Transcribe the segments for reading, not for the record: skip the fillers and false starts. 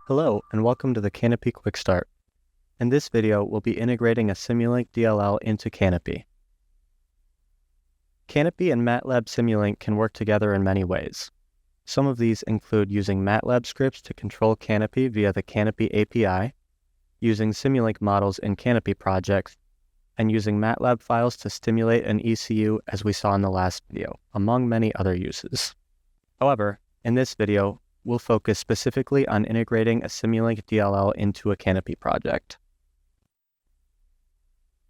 Hello, and welcome to the CANape Quick Start. In this video, we'll be integrating a Simulink DLL into CANape. CANape and MATLAB Simulink can work together in many ways. Some of these include using MATLAB scripts to control CANape via the CANape API, using Simulink models in CANape projects, and using MATLAB files to stimulate an ECU as we saw in the last video, among many other uses. However, in this video, we'll focus specifically on integrating a Simulink DLL into a CANape project.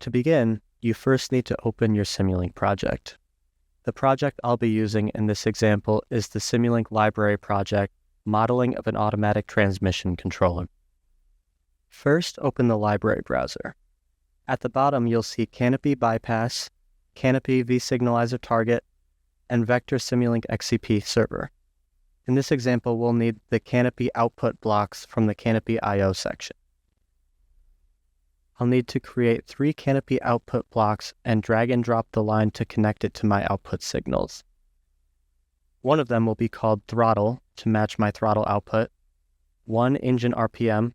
To begin, you first need to open your Simulink project. The project I'll be using in this example is the Simulink library project, Modeling of an Automatic Transmission Controller. First, open the library browser. At the bottom, you'll see CANape Bypass, CANape vSignalizer Target, and Vector Simulink XCP Server. In this example, we'll need the CANape output blocks from the CANape I/O section. I'll need to create 3 CANape output blocks and drag and drop the line to connect it to my output signals. One of them will be called throttle to match my throttle output, one engine RPM,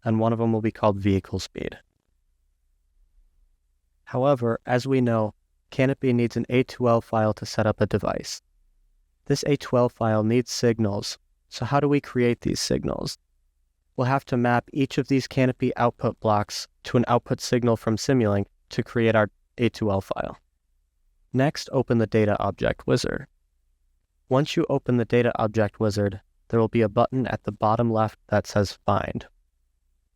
and one of them will be called vehicle speed. However, as we know, CANape needs an A2L file to set up a device. This A2L file needs signals, so how do we create these signals? We'll have to map each of these CANape output blocks to an output signal from Simulink to create our A2L file. Next, open the Data Object Wizard. Once you open the Data Object Wizard, there will be a button at the bottom left that says Find.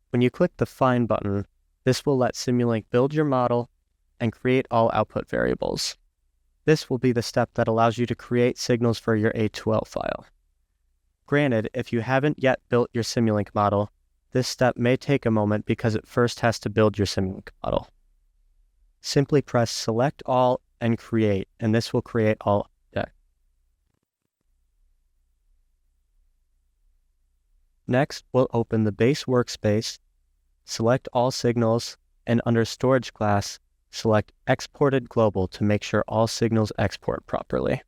When you click the Find button, this will let Simulink build your model and create all output variables. This will be the step that allows you to create signals for your A2L file. Granted, if you haven't yet built your Simulink model, this step may take a moment because it first has to build your Simulink model. Simply press Select All and Create, and this will create all objects. Next, we'll open the base workspace, select all signals, and under Storage class, select Exported Global to make sure all signals export properly.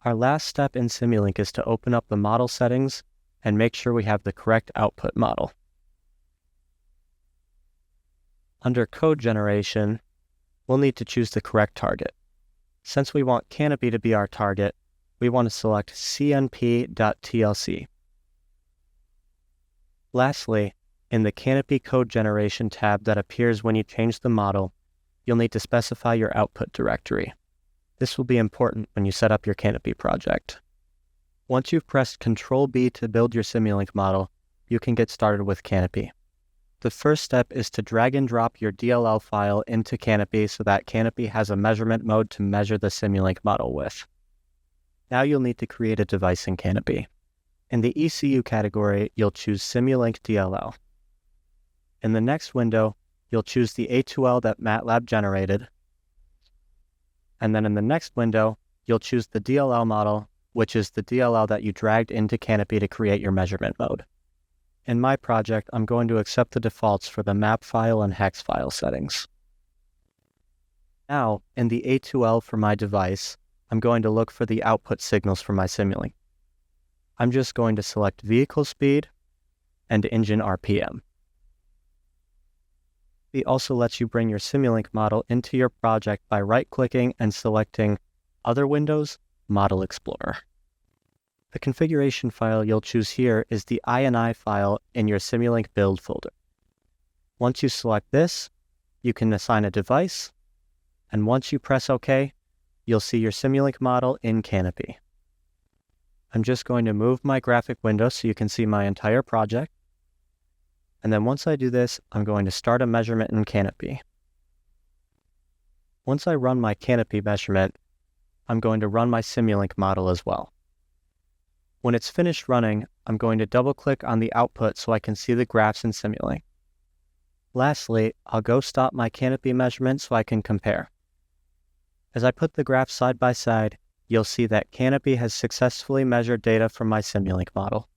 Our last step in Simulink is to open up the model settings and make sure we have the correct output model. Under Code Generation, we'll need to choose the correct target. Since we want CANape to be our target, we want to select cnp.tlc. Lastly, in the CANape Code Generation tab that appears when you change the model, you'll need to specify your output directory. This will be important when you set up your CANape project. Once you've pressed Ctrl-B to build your Simulink model, you can get started with CANape. The first step is to drag and drop your DLL file into CANape so that CANape has a measurement mode to measure the Simulink model with. Now you'll need to create a device in CANape. In the ECU category, you'll choose Simulink DLL. In the next window, you'll choose the A2L that MATLAB generated. And then in the next window, you'll choose the DLL model, which is the DLL that you dragged into CANape to create your measurement mode. In my project, I'm going to accept the defaults for the map file and hex file settings. Now, in the A2L for my device, I'm going to look for the output signals for my Simulink. I'm just going to select vehicle speed and engine RPM. It also lets you bring your Simulink model into your project by right-clicking and selecting Other Windows, Model Explorer. The configuration file you'll choose here is the INI file in your Simulink build folder. Once you select this, you can assign a device, and once you press OK, you'll see your Simulink model in CANape. I'm just going to move my graphic window so you can see my entire project. And then once I do this, I'm going to start a measurement in CANape. Once I run my CANape measurement, I'm going to run my Simulink model as well. When it's finished running, I'm going to double-click on the output so I can see the graphs in Simulink. Lastly, I'll go stop my CANape measurement so I can compare. As I put the graphs side by side, you'll see that CANape has successfully measured data from my Simulink model.